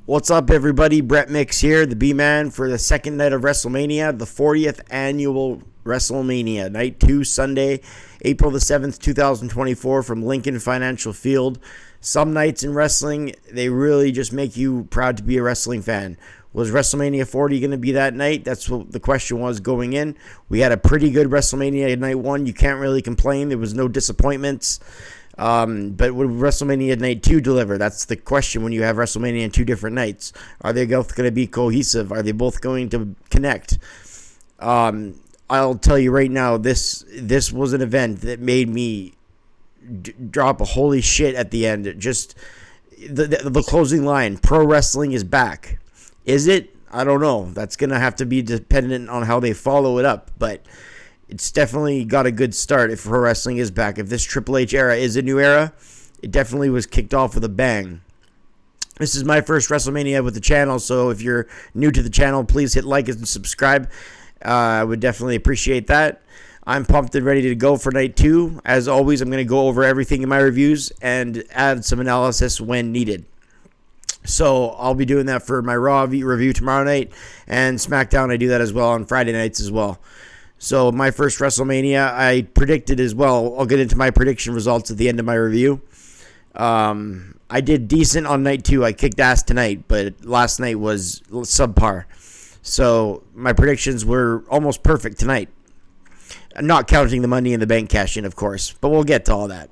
What's up, everybody? Brett Mix here, the B-Man, for the second night of WrestleMania, the 40th annual WrestleMania, Night 2, Sunday, April the 7th, 2024, from Lincoln Financial Field. Some nights in wrestling, they really just make you proud to be a wrestling fan. Was WrestleMania 40 going to be that night? That's what the question was going in. We had a pretty good WrestleMania Night 1. You can't really complain. There was no disappointments. But would WrestleMania Night 2 deliver? That's the question when you have WrestleMania in two different nights. Are they both going to be cohesive? Are they both going to connect? I'll tell you right now, this was an event that made me drop a holy shit at the end. Just the closing line, pro wrestling is back. Is it? I don't know. That's going to have to be dependent on how they follow it up, but it's definitely got a good start if pro wrestling is back. If this Triple H era is a new era, it definitely was kicked off with a bang. This is my first WrestleMania with the channel, so if you're new to the channel, please hit like and subscribe. I would definitely appreciate that. I'm pumped and ready to go for Night 2. As always, I'm going to go over everything in my reviews and add some analysis when needed. So I'll be doing that for my Raw review tomorrow night, and SmackDown, I do that as well on Friday nights as well. So my first WrestleMania, I predicted as well. I'll get into my prediction results at the end of my review. I did decent on Night 2. I kicked ass tonight, but last night was subpar. So my predictions were almost perfect tonight. Not counting the Money in the Bank cash-in, of course, but we'll get to all that.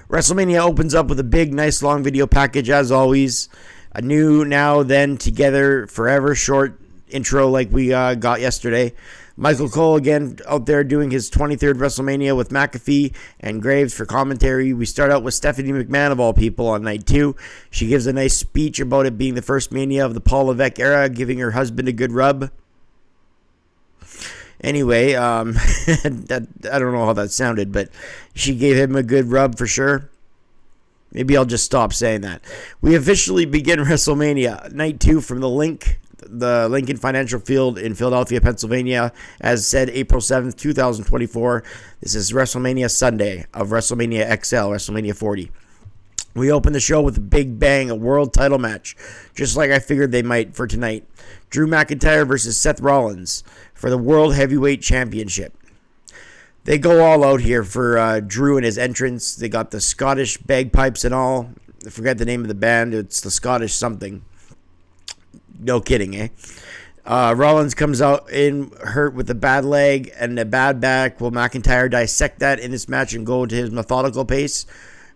WrestleMania opens up with a big, nice, long video package, as always. A new, now, then, together, forever short intro like we got yesterday. Michael Cole again out there doing his 23rd WrestleMania with McAfee and Graves for commentary. We start out with Stephanie McMahon, of all people, on Night 2. She gives a nice speech about it being the first Mania of the Paul Levesque era, giving her husband a good rub. Anyway, I don't know how that sounded, but she gave him a good rub for sure. Maybe I'll just stop saying that. We officially begin WrestleMania Night 2 from the Lincoln Financial Field in Philadelphia, Pennsylvania. As said, April 7th, 2024. This is WrestleMania Sunday of WrestleMania XL, WrestleMania 40. We open the show with a big bang, a world title match, just like I figured they might for tonight. Drew McIntyre versus Seth Rollins for the World Heavyweight Championship. They go all out here for Drew and his entrance. They got the Scottish bagpipes and all. I forget the name of the band. It's the Scottish something. No kidding, eh? Rollins comes out in hurt with a bad leg and a bad back. Will McIntyre dissect that in this match and go to his methodical pace?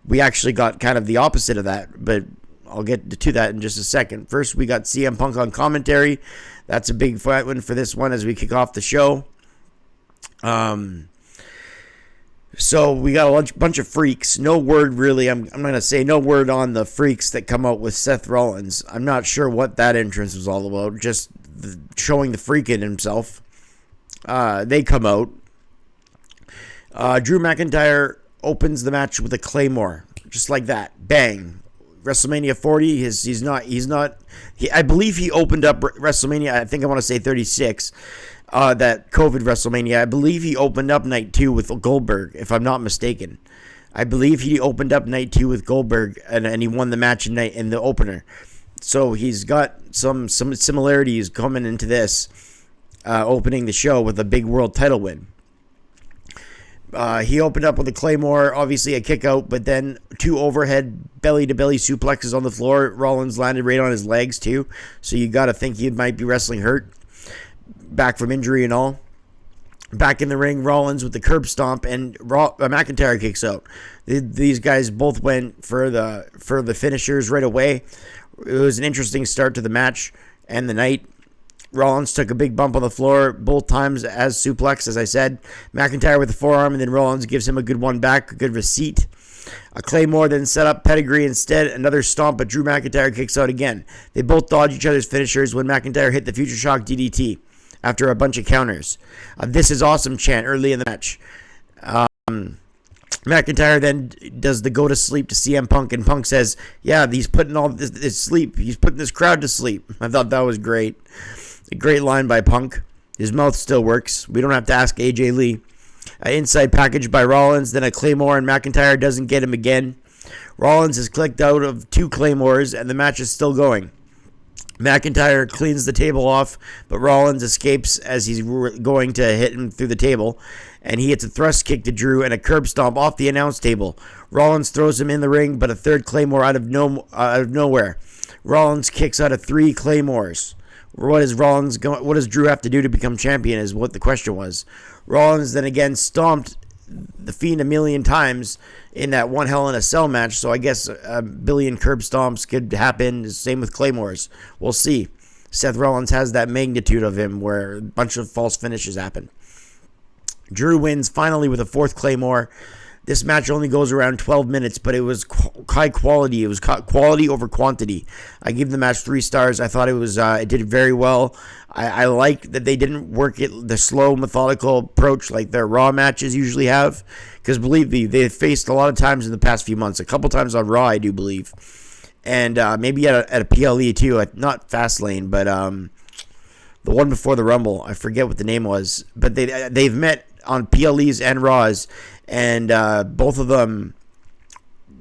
We actually got kind of the opposite of that, but I'll get to that in just a second. First, we got CM Punk on commentary. That's a big fight win for this one as we kick off the show. So we got a bunch of freaks. No word really. I'm going to say no word on the freaks that come out with Seth Rollins. I'm not sure what that entrance was all about. Just showing the freak in himself. They come out. Drew McIntyre opens the match with a Claymore. Just like that. Bang. WrestleMania 40. I believe he opened up WrestleMania, I think I want to say 36. That COVID WrestleMania, I believe he opened up Night 2 with Goldberg, if I'm not mistaken. I believe he opened up Night 2 with Goldberg, and he won the match in the opener. So he's got some similarities coming into this, opening the show with a big world title win. He opened up with a Claymore, obviously a kick out, but then two overhead belly-to-belly suplexes on the floor. Rollins landed right on his legs, too, so you got to think he might be wrestling hurt. Back from injury and all. Back in the ring, Rollins with the curb stomp, and McIntyre kicks out. These guys both went for the finishers right away. It was an interesting start to the match and the night. Rollins took a big bump on the floor both times as suplex, as I said. McIntyre with the forearm, and then Rollins gives him a good one back, a good receipt. A Claymore then set up pedigree instead. Another stomp, but Drew McIntyre kicks out again. They both dodge each other's finishers when McIntyre hit the Future Shock DDT after a bunch of counters. This is awesome chant early in the match. McIntyre then does the go to sleep to CM Punk, and Punk says, yeah, he's putting all this sleep. He's putting this crowd to sleep. I thought that was great. A great line by Punk. His mouth still works. We don't have to ask AJ Lee. Inside package by Rollins, then a Claymore, and McIntyre doesn't get him again. Rollins has clicked out of 2 Claymores, and the match is still going. McIntyre cleans the table off, but Rollins escapes as he's going to hit him through the table, and he hits a thrust kick to Drew and a curb stomp off the announce table. Rollins throws him in the ring, but a third Claymore out of nowhere. Rollins kicks out of 3 Claymores. What does Drew have to do to become champion is what the question was. Rollins then again stomped the Fiend a million times in that one Hell in a Cell match, so I guess a billion curb stomps could happen. Same with Claymores. We'll see. Seth Rollins has that magnitude of him where a bunch of false finishes happen. Drew wins finally with a 4th Claymore. This match only goes around 12 minutes, but it was high quality. It was quality over quantity. I give the match 3 stars. I thought it did very well. I like that they didn't work the slow, methodical approach like their Raw matches usually have. Because believe me, they faced a lot of times in the past few months. A couple times on Raw, I do believe. And maybe at a PLE too. Not Fastlane, but the one before the Rumble. I forget what the name was. But they've met on PLEs and Raws. And both of them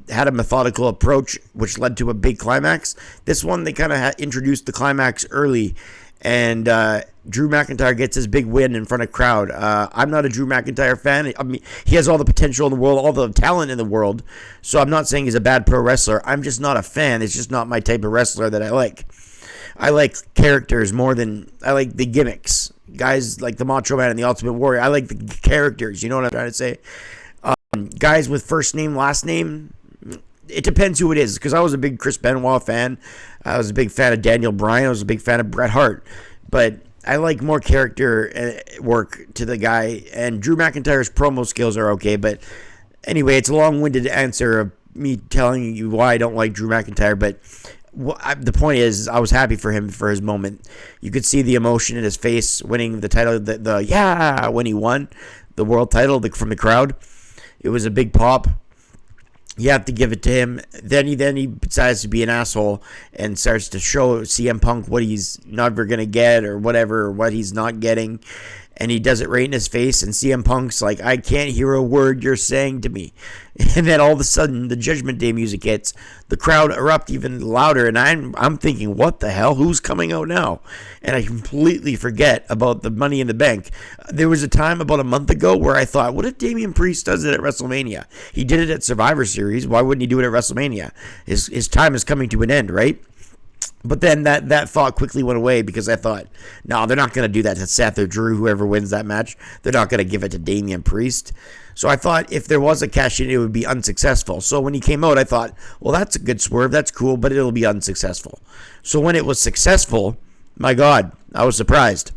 had a methodical approach, which led to a big climax. This one, they kind of introduced the climax early, and Drew McIntyre gets his big win in front of crowd. I'm not a Drew McIntyre fan. I mean, he has all the potential in the world, all the talent in the world, so I'm not saying he's a bad pro wrestler. I'm just not a fan. It's just not my type of wrestler that I like. I like characters more than I like the gimmicks. Guys like the Macho Man and the Ultimate Warrior, I like the characters. You know what I'm trying to say? Guys with first name, last name, it depends who it is. Because I was a big Chris Benoit fan. I was a big fan of Daniel Bryan. I was a big fan of Bret Hart. But I like more character work to the guy. And Drew McIntyre's promo skills are okay. But anyway, it's a long-winded answer of me telling you why I don't like Drew McIntyre. But the point is, I was happy for him for his moment. You could see the emotion in his face winning the title, when he won the world title from the crowd. It was a big pop. You have to give it to him. Then he decides to be an asshole and starts to show CM Punk what he's never going to get or whatever, or what he's not getting. And he does it right in his face. And CM Punk's like, I can't hear a word you're saying to me. And then all of a sudden, the Judgment Day music hits. The crowd erupt even louder. And I'm thinking, what the hell? Who's coming out now? And I completely forget about the Money in the Bank. There was a time about a month ago where I thought, what if Damian Priest does it at WrestleMania? He did it at Survivor Series. Why wouldn't he do it at WrestleMania? His time is coming to an end, right? But then that thought quickly went away because I thought, no, they're not going to do that to Seth or Drew, whoever wins that match. They're not going to give it to Damian Priest. So I thought if there was a cash-in, it would be unsuccessful. So when he came out, I thought, well, that's a good swerve. That's cool, but it'll be unsuccessful. So when it was successful, my God, I was surprised.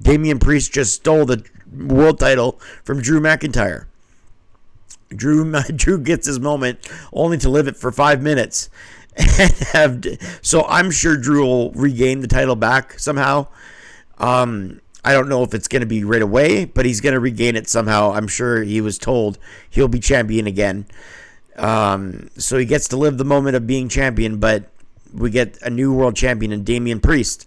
Damian Priest just stole the world title from Drew McIntyre. Drew gets his moment only to live it for 5 minutes. So I'm sure Drew will regain the title back somehow. I don't know if it's going to be right away, but he's going to regain it somehow. I'm sure he was told he'll be champion again. So he gets to live the moment of being champion, but we get a new world champion in Damian Priest.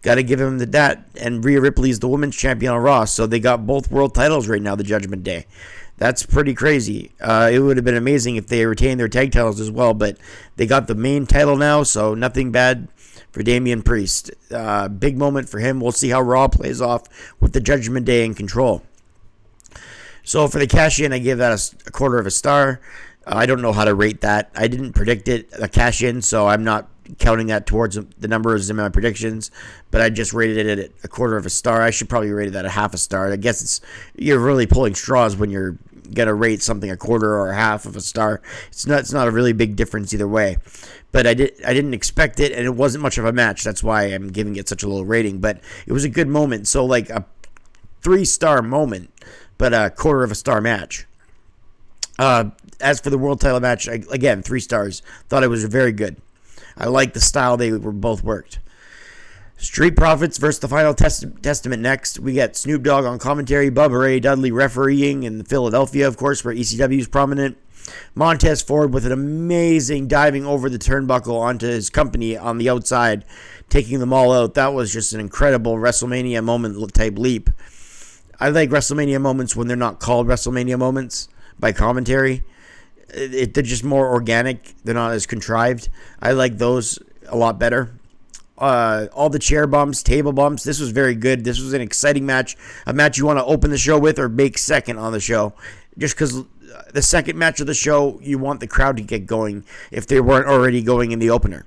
Got to give him that. And Rhea Ripley's the women's champion on Raw, so they got both world titles right now, the Judgment Day. That's pretty crazy. It would have been amazing if they retained their tag titles as well, but they got the main title now, so nothing bad for Damian Priest. Big moment for him. We'll see how Raw plays off with the Judgment Day in control. So for the cash-in, I give that a quarter of a star. I don't know how to rate that. I didn't predict it, a cash-in, so I'm not counting that towards the numbers in my predictions, but I just rated it at a quarter of a star. I should probably rate it at a half a star. I guess you're really pulling straws when you're gonna rate something a quarter or a half of a star. It's not a really big difference either way. But I didn't expect it, and it wasn't much of a match. That's why I'm giving it such a low rating. But it was a good moment. So like a 3-star moment, but a quarter of a star match. As for the world title match, again 3 stars. Thought it was very good. I like the style they were both worked. Street Profits versus the Final Testament next. We got Snoop Dogg on commentary, Bubba Ray Dudley refereeing in Philadelphia, of course, where ECW is prominent. Montez Ford with an amazing diving over the turnbuckle onto his company on the outside, taking them all out. That was just an incredible WrestleMania moment type leap. I like WrestleMania moments when they're not called WrestleMania moments by commentary. They're just more organic. They're not as contrived. I like those a lot better. All the chair bumps, table bumps. This was very good. This was an exciting match. A match you want to open the show with or make second on the show. Just because the second match of the show, you want the crowd to get going if they weren't already going in the opener.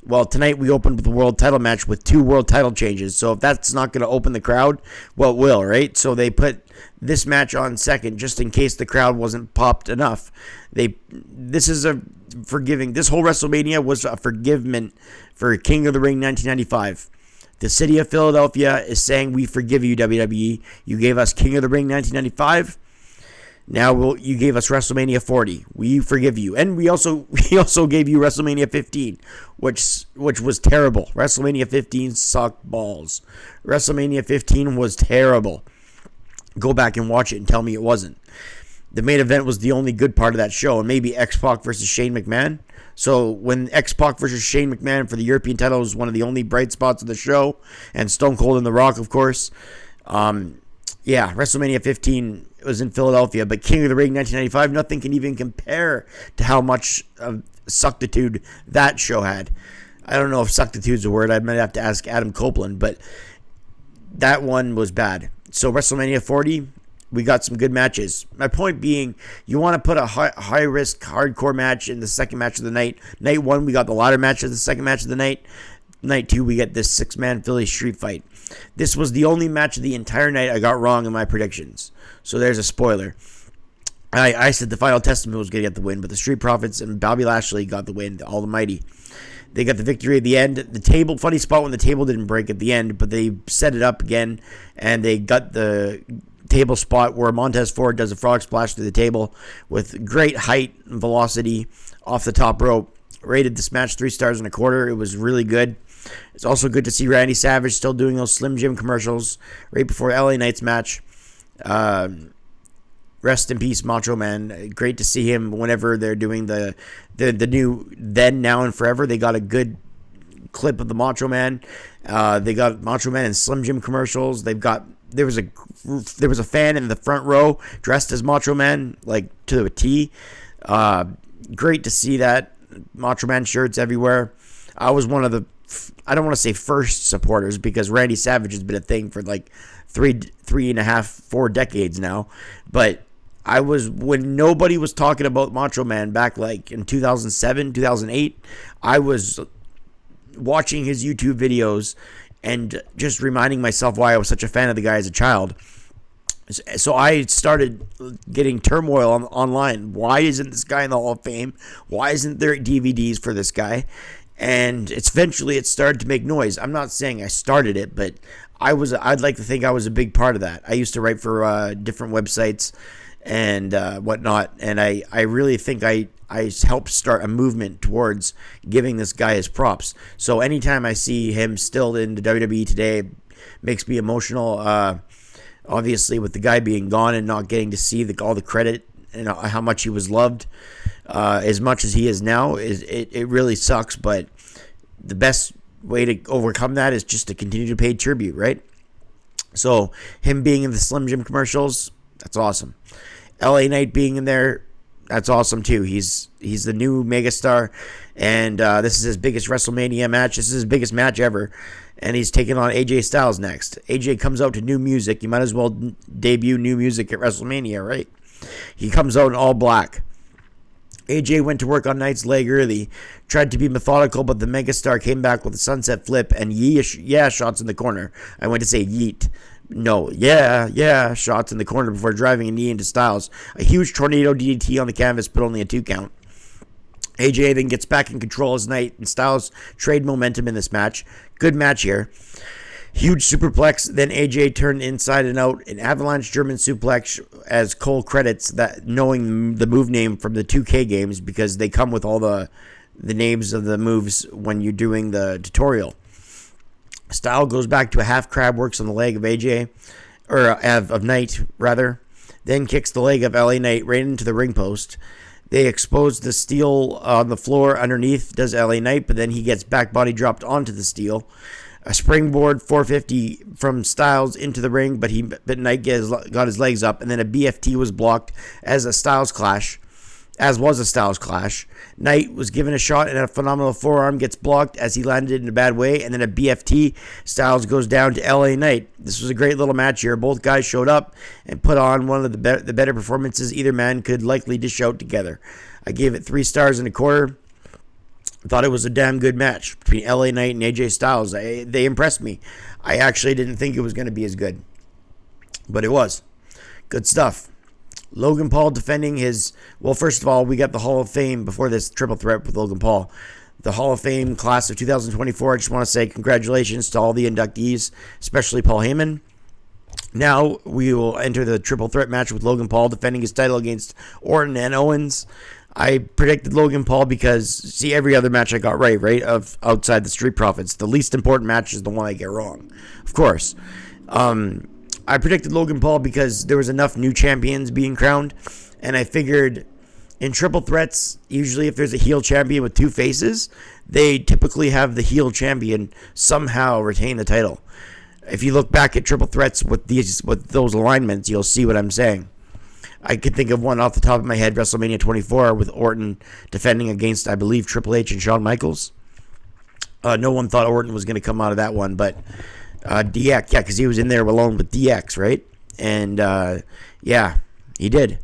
Well, tonight we opened with the world title match with 2 world title changes. So if that's not going to open the crowd, well, it will, right? So they put this match on second just in case the crowd wasn't popped enough. This whole WrestleMania was a forgivement for King of the Ring 1995. The city of Philadelphia is saying, we forgive you, WWE. You gave us King of the Ring 1995. Now you gave us WrestleMania 40. We forgive you. And we also gave you WrestleMania 15, which was terrible. WrestleMania 15 sucked balls. WrestleMania 15 was terrible. Go back and watch it and tell me it wasn't. The main event was the only good part of that show, and maybe X-Pac versus Shane McMahon. So when X-Pac versus Shane McMahon for the European title was one of the only bright spots of the show, and Stone Cold and The Rock, of course. WrestleMania 15 was in Philadelphia, but King of the Ring 1995, nothing can even compare to how much of suctitude that show had. I don't know if suctitude's a word. I might have to ask Adam Copeland, but that one was bad. So WrestleMania 40, we got some good matches. My point being, you want to put a high-risk, hardcore match in the second match of the night. Night 1, we got the ladder match as the second match of the night. Night 2, we get this 6-man Philly street fight. This was the only match of the entire night I got wrong in my predictions. So there's a spoiler. I said the Final Testament was going to get the win, but the Street Profits and Bobby Lashley got the win, the Almighty. They got the victory at the end. The table, funny spot when the table didn't break at the end, but they set it up again, and they got the table spot where Montez Ford does a frog splash through the table with great height and velocity off the top rope. Rated this match 3 stars and a quarter. It was really good. It's also good to see Randy Savage still doing those Slim Jim commercials right before LA Knight's match. Rest in peace, Macho Man. Great to see him whenever they're doing the new Then, Now, and Forever. They got a good clip of the Macho Man. They got Macho Man in Slim Jim commercials. There was a fan in the front row dressed as Macho Man, like to a T. Great to see that. Macho Man shirts everywhere. I was one of the, I don't want to say first supporters, because Randy Savage has been a thing for like 3.5-4 decades now. But I was, when nobody was talking about Macho Man back like in 2007, 2008, I was watching his YouTube videos and just reminding myself why I was such a fan of the guy as a child. So I started getting turmoil online. Why isn't this guy in the Hall of Fame? Why isn't there DVDs for this guy? And eventually it started to make noise. I'm not saying I started it, but I'd like to think I was a big part of that. I used to write for different websites and whatnot, and I really think I helped start a movement towards giving this guy his props. So anytime I see him still in the WWE today, it makes me emotional. Obviously, with the guy being gone and not getting to see all the credit and how much he was loved, as much as he is now, it really sucks. But the best way to overcome that is just to continue to pay tribute, right? So him being in the Slim Jim commercials, that's awesome. LA Knight being in there, that's awesome too. He's the new megastar, and this is his biggest WrestleMania match. This is his biggest match ever, and he's taking on AJ Styles next. AJ comes out to new music. You might as well debut new music at WrestleMania, right? He comes out in all black. AJ went to work on Knight's leg early, tried to be methodical, but the megastar came back with a sunset flip and shots in the corner. I went to say yeet. No, shots in the corner before driving a knee into Styles. A huge tornado DDT on the canvas, but only a 2 count. AJ then gets back in control as Knight and Styles trade momentum in this match. Good match here. Huge superplex, then AJ turned inside and out, an avalanche German suplex as Cole credits that, knowing the move name from the 2K games, because they come with all the names of the moves when you're doing the tutorial. Style goes back to a half crab, works on the leg of AJ, or of Knight rather, then kicks the leg of LA Knight right into the ring post. They expose the steel on the floor underneath, does LA Knight, but then he gets back body dropped onto the steel. A springboard 450 from Styles into the ring, but Knight got his legs up, and then a BFT was blocked as a Styles clash. as was a Styles Clash. Knight was given a shot and a phenomenal forearm gets blocked as he landed in a bad way, and then a BFT. Styles goes down to LA Knight. This was a great little match here. Both guys showed up and put on one of the better performances either man could likely dish out together. I gave it 3 stars and a quarter. I thought it was a damn good match between LA Knight and AJ Styles. They impressed me. I actually didn't think it was going to be as good, but it was. Good stuff. Logan Paul defending his... Well, first of all, we got the Hall of Fame before this triple threat with Logan Paul. The Hall of Fame class of 2024. I just want to say congratulations to all the inductees, especially Paul Heyman. Now we will enter the triple threat match with Logan Paul defending his title against Orton and Owens. I predicted Logan Paul because, see, every other match I got right, of outside the Street Profits. The least important match is the one I get wrong, of course. I predicted Logan Paul because there was enough new champions being crowned, and I figured in triple threats, usually if there's a heel champion with 2 faces, they typically have the heel champion somehow retain the title. If you look back at triple threats with those alignments, you'll see what I'm saying. I could think of one off the top of my head, WrestleMania 24, with Orton defending against, I believe, Triple H and Shawn Michaels. No one thought Orton was going to come out of that one, but DX, because he was in there alone with DX, right? And, he did.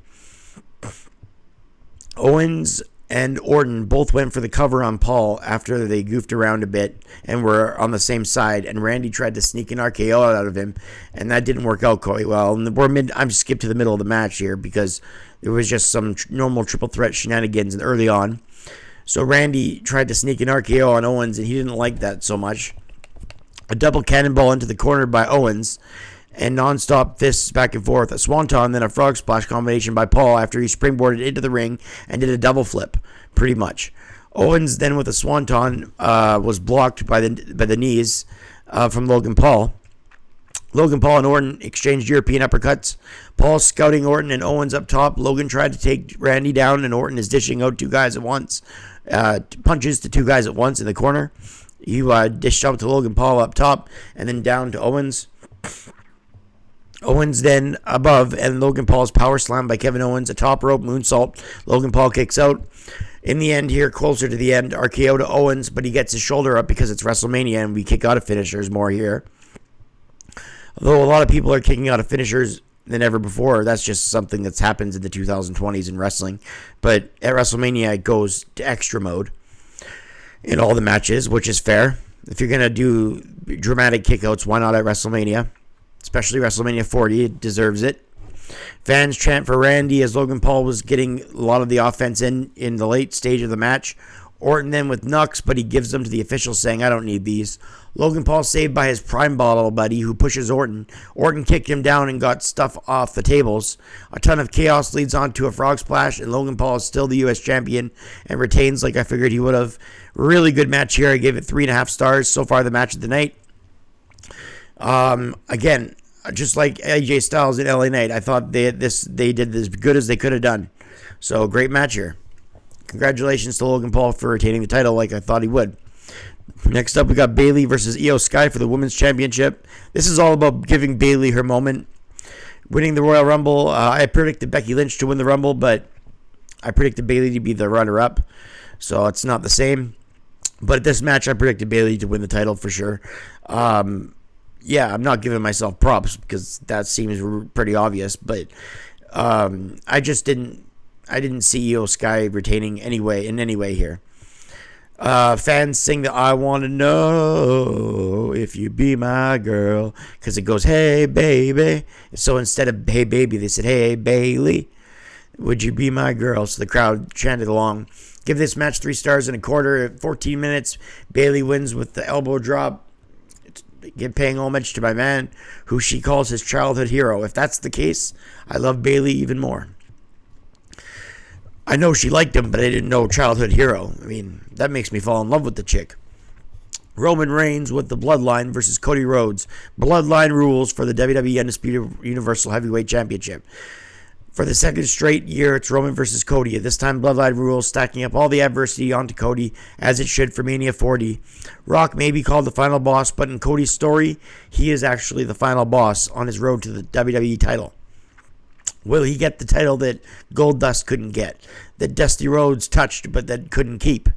Owens and Orton both went for the cover on Paul after they goofed around a bit and were on the same side, and Randy tried to sneak an RKO out of him, and that didn't work out quite well. And I'm skipped to the middle of the match here because there was just some normal triple threat shenanigans early on. So Randy tried to sneak an RKO on Owens, and he didn't like that so much. A double cannonball into the corner by Owens, and non-stop fists back and forth. A swanton, then a frog splash combination by Paul after he springboarded into the ring and did a double flip, pretty much. Owens then with a swanton was blocked by the knees from Logan Paul. Logan Paul and Orton exchanged European uppercuts. Paul scouting Orton and Owens up top. Logan tried to take Randy down, and Orton is dishing out 2 guys at once. Punches to 2 guys at once in the corner. He dished out to Logan Paul up top and then down to Owens. Owens then above, and Logan Paul's power slam by Kevin Owens, a top rope moonsault. Logan Paul kicks out. In the end here, closer to the end, RKO to Owens, but he gets his shoulder up because it's WrestleMania and we kick out of finishers more here. Although a lot of people are kicking out of finishers than ever before, that's just something that's happens in the 2020s in wrestling. But at WrestleMania, it goes to extra mode in all the matches, which is fair. If you're going to do dramatic kickouts, why not at WrestleMania? Especially WrestleMania 40, it deserves it. Fans chant for Randy as Logan Paul was getting a lot of the offense in the late stage of the match. Orton then with Nux, but he gives them to the officials saying, I don't need these. Logan Paul saved by his Prime Bottle buddy who pushes Orton. Orton kicked him down and got stuff off the tables. A ton of chaos leads on to a frog splash, and Logan Paul is still the U.S. champion and retains like I figured he would have. Really good match here. I gave it 3.5 stars. So far the match of the night. Again, just like AJ Styles and LA Knight, I thought they did as good as they could have done. So great match here. Congratulations to Logan Paul for retaining the title like I thought he would. Next up, we got Bayley versus Io Sky for the Women's Championship. This is all about giving Bayley her moment. Winning the Royal Rumble, I predicted Becky Lynch to win the Rumble, but I predicted Bayley to be the runner-up. So it's not the same. But this match, I predicted Bayley to win the title for sure. Yeah, I'm not giving myself props because that seems pretty obvious, but I didn't see Io Sky retaining in any way here. Fans sing the I Want to Know If You Be My Girl because it goes, hey, baby. So instead of hey, baby, they said, hey, Bayley, would you be my girl? So the crowd chanted along. Give this match 3 stars and a quarter. At 14 minutes, Bayley wins with the elbow drop. Paying homage to my man, who she calls his childhood hero. If that's the case, I love Bayley even more. I know she liked him, but I didn't know childhood hero. I mean, that makes me fall in love with the chick. Roman Reigns with the Bloodline versus Cody Rhodes. Bloodline rules for the WWE Undisputed Universal Heavyweight Championship. For the second straight year, it's Roman versus Cody. At this time, Bloodline rules, stacking up all the adversity onto Cody, as it should for Mania 40. Rock may be called the final boss, but in Cody's story, he is actually the final boss on his road to the WWE title. Will he get the title that Goldust couldn't get, that Dusty Rhodes touched but that couldn't keep?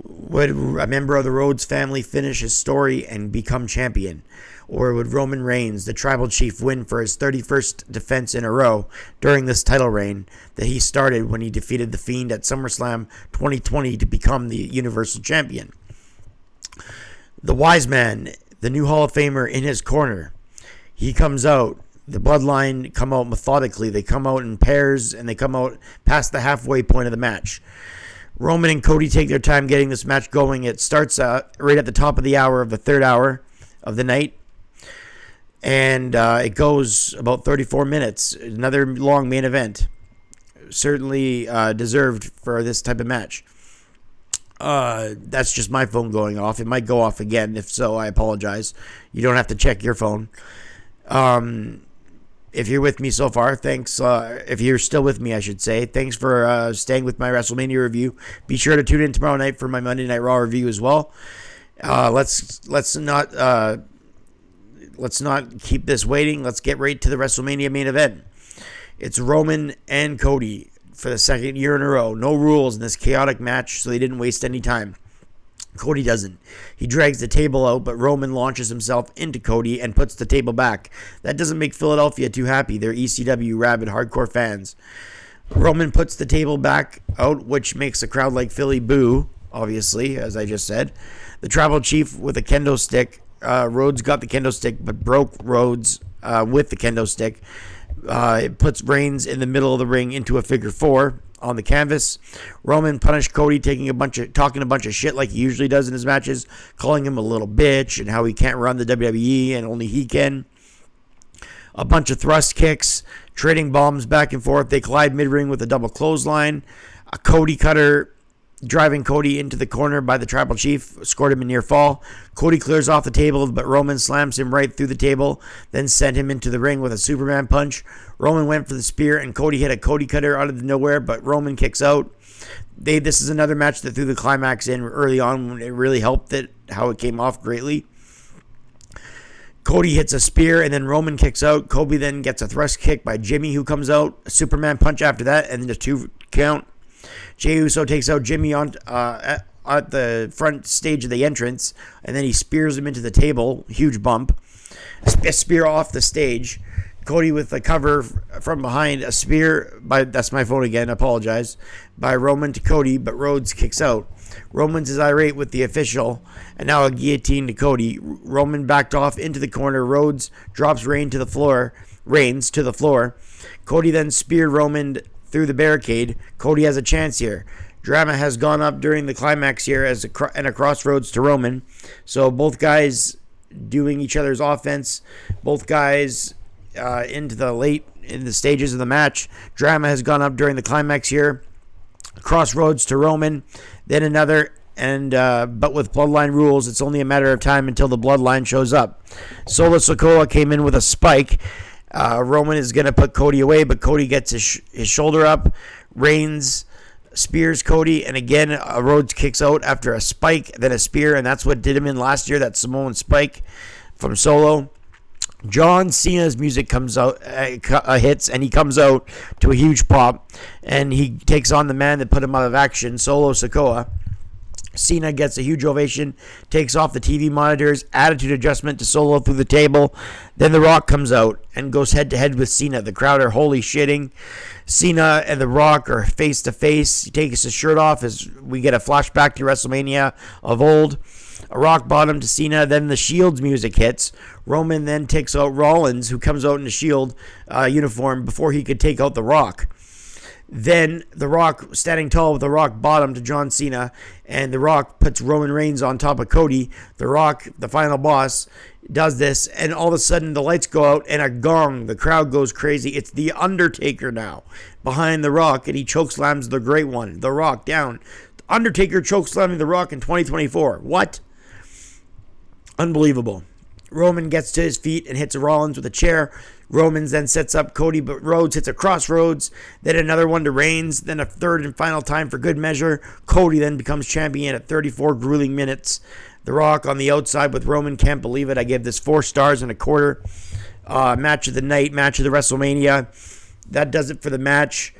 Would a member of the Rhodes family finish his story and become champion? Or would Roman Reigns, the tribal chief, win for his 31st defense in a row during this title reign that he started when he defeated The Fiend at SummerSlam 2020 to become the Universal Champion? The Wise Man, the new Hall of Famer, in his corner. He comes out. The Bloodline come out methodically. They come out in pairs, and they come out past the halfway point of the match. Roman and Cody take their time getting this match going. It starts right at the top of the hour of the third hour of the night. And it goes about 34 minutes. Another long main event. Certainly deserved for this type of match. That's just my phone going off. It might go off again. If so, I apologize. You don't have to check your phone. If you're with me so far, thanks. If you're still with me, I should say, thanks for staying with my WrestleMania review. Be sure to tune in tomorrow night for my Monday Night Raw review as well. Let's not keep this waiting. Let's get right to the WrestleMania main event. It's Roman and Cody for the second year in a row. No rules in this chaotic match, so they didn't waste any time. Cody doesn't. He drags the table out, but Roman launches himself into Cody and puts the table back. That doesn't make Philadelphia too happy. They're ECW rabid hardcore fans. Roman puts the table back out, which makes a crowd like Philly boo, obviously, as I just said. The tribal chief with a kendo stick. Rhodes got the kendo stick, but broke Rhodes with the kendo stick. It puts Reigns in the middle of the ring into a figure four on the canvas. Roman punished Cody, talking a bunch of shit like he usually does in his matches, calling him a little bitch and how he can't run the WWE and only he can. A bunch of thrust kicks, trading bombs back and forth. They collide mid-ring with a double clothesline. A Cody cutter driving Cody into the corner by the tribal chief, scored him a near fall. Cody clears off the table, but Roman slams him right through the table, then sent him into the ring with a Superman punch. Roman went for the spear, and Cody hit a Cody cutter out of nowhere, but Roman kicks out. This is another match that threw the climax in early on. It really helped how it came off greatly. Cody hits a spear, and then Roman kicks out. Cody then gets a thrust kick by Jimmy, who comes out. A Superman punch after that, and then a 2 count. Jey Uso takes out Jimmy at the front stage of the entrance, and then he spears him into the table. Huge bump. A spear off the stage. Cody with the cover from behind. A spear that's my phone again, apologize, by Roman to Cody, but Rhodes kicks out. Roman's is irate with the official, and now a guillotine to Cody. Roman backed off into the corner. Rhodes drops Reigns to the floor. Cody then speared Roman through the barricade. Cody has a chance here. Drama has gone up during the climax here and a crossroads to Roman. So both guys doing each other's offense. Both guys in the stages of the match. Drama has gone up during the climax here. Crossroads to Roman. Then another. And but with Bloodline rules, it's only a matter of time until the Bloodline shows up. Solo Sikoa came in with a spike. Roman is going to put Cody away, but Cody gets his shoulder up. Reigns spears Cody, and again, Rhodes kicks out after a spike, then a spear, and that's what did him in last year, that Samoan spike from Solo. John Cena's music comes out, hits, and he comes out to a huge pop, and he takes on the man that put him out of action, Solo Sikoa. Cena gets a huge ovation, takes off the TV monitors, attitude adjustment to Solo through the table. Then The Rock comes out and goes head-to-head with Cena. The crowd are holy shitting. Cena and The Rock are face-to-face. He takes his shirt off as we get a flashback to WrestleMania of old. A rock bottom to Cena. Then the Shield's music hits. Roman then takes out Rollins, who comes out in a Shield uniform before he could take out The Rock. Then The Rock, standing tall with The Rock bottom to John Cena, and The Rock puts Roman Reigns on top of Cody. The Rock, the final boss, does this, and all of a sudden the lights go out and a gong. The crowd goes crazy. It's The Undertaker now behind The Rock, and he chokeslams the Great One, The Rock, down. Undertaker chokeslamming The Rock in 2024. What? Unbelievable. Roman gets to his feet and hits Rollins with a chair. Roman then sets up Cody, but Rhodes hits a crossroads, then another one to Reigns, then a third and final time for good measure. Cody then becomes champion at 34 grueling minutes. The Rock on the outside with Roman, can't believe it. I give this 4 stars and a quarter. Match of the night, match of the WrestleMania. that does it for the match.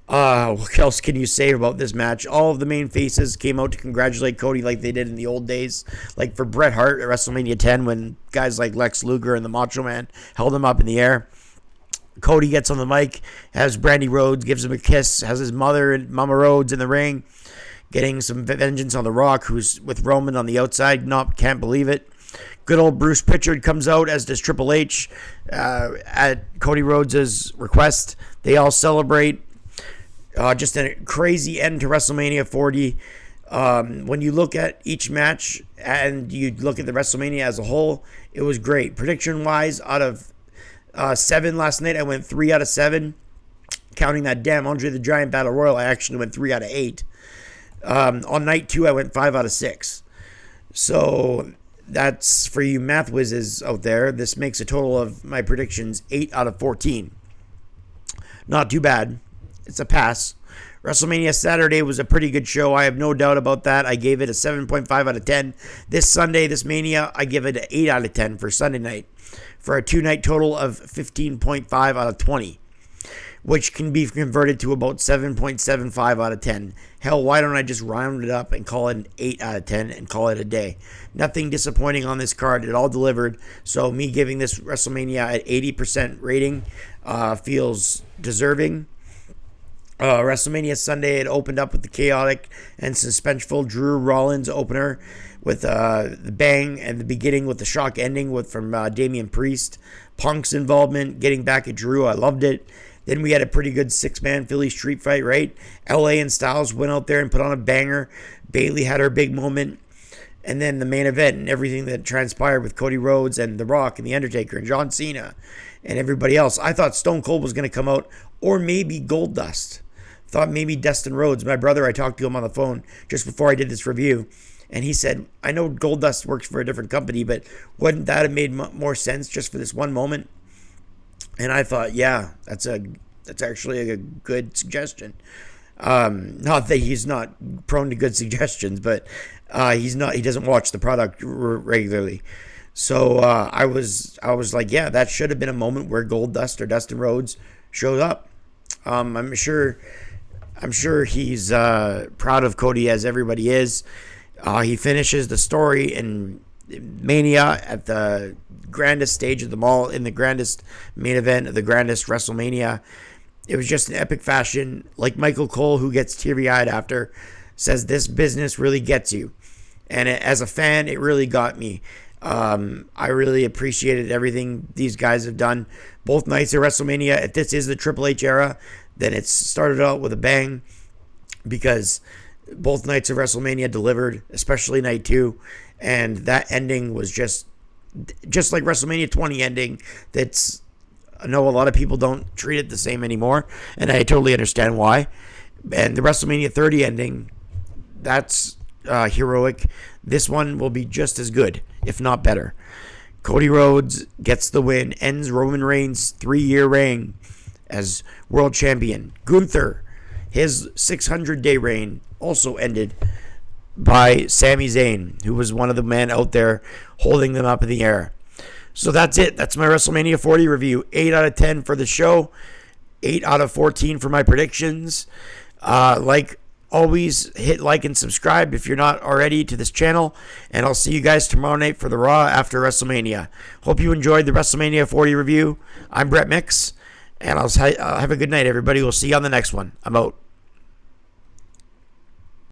What else can you say about this match? All of the main faces came out to congratulate Cody like they did in the old days. Like for Bret Hart at WrestleMania 10 when guys like Lex Luger and the Macho Man held him up in the air. Cody gets on the mic, has Brandy Rhodes, gives him a kiss, has his mother and Mama Rhodes in the ring, getting some vengeance on The Rock, who's with Roman on the outside. Can't believe it. Good old Bruce Pritchard comes out, as does Triple H, at Cody Rhodes' request. They all celebrate. Just a crazy end to WrestleMania 40. When you look at each match and you look at the WrestleMania as a whole, it was great. Prediction-wise, out of 7 last night, I went 3 out of 7. Counting that damn Andre the Giant Battle Royal, I actually went 3 out of 8. On night 2, I went 5 out of 6. So that's for you math whizzes out there. This makes a total of my predictions 8 out of 14. Not too bad. It's a pass. WrestleMania Saturday was a pretty good show. I have no doubt about that. I gave it a 7.5 out of 10. This Sunday, this Mania, I give it an 8 out of 10 for Sunday night, for a 2-night total of 15.5 out of 20, which can be converted to about 7.75 out of 10. Hell, why don't I just round it up and call it an 8 out of 10 and call it a day? Nothing disappointing on this card. It all delivered. So me giving this WrestleMania at 80% rating feels deserving. WrestleMania Sunday, it opened up with the chaotic and suspenseful Drew Rollins opener with the bang, and the beginning with the shock ending from Damian Priest. Punk's involvement, getting back at Drew, I loved it. Then we had a pretty good 6-man Philly street fight, right? LA and Styles went out there and put on a banger. Bayley had her big moment. And then the main event and everything that transpired with Cody Rhodes and The Rock and The Undertaker and John Cena and everybody else. I thought Stone Cold was going to come out, or maybe Goldust. Thought maybe Dustin Rhodes. My brother, I talked to him on the phone just before I did this review, and he said, I know Goldust works for a different company, but wouldn't that have made more sense just for this one moment? And I thought, yeah, that's actually a good suggestion. Not that he's not prone to good suggestions, but he doesn't watch the product regularly. So I was like, yeah, that should have been a moment where Goldust or Dustin Rhodes showed up. I'm sure he's proud of Cody, as everybody is. He finishes the story in Mania at the grandest stage of them all, in the grandest main event of the grandest WrestleMania. It was just an epic fashion. Like Michael Cole, who gets teary-eyed after, says this business really gets you. And as a fan, it really got me. I really appreciated everything these guys have done. Both nights of WrestleMania, if this is the Triple H era, then it's started out with a bang, because both nights of WrestleMania delivered, especially night 2. And that ending was just like WrestleMania 20 ending. I know a lot of people don't treat it the same anymore, and I totally understand why. And the WrestleMania 30 ending, that's heroic. This one will be just as good, if not better. Cody Rhodes gets the win, ends Roman Reigns' 3-year reign as world champion. Gunther, his 600-day reign, also ended by Sami Zayn, who was one of the men out there holding them up in the air. So that's it. That's my WrestleMania 40 review. 8 out of 10 for the show. 8 out of 14 for my predictions. Like always, hit like and subscribe if you're not already to this channel. And I'll see you guys tomorrow night for the Raw after WrestleMania. Hope you enjoyed the WrestleMania 40 review. I'm Brett Mix, and I'll have a good night, everybody. We'll see you on the next one. I'm out.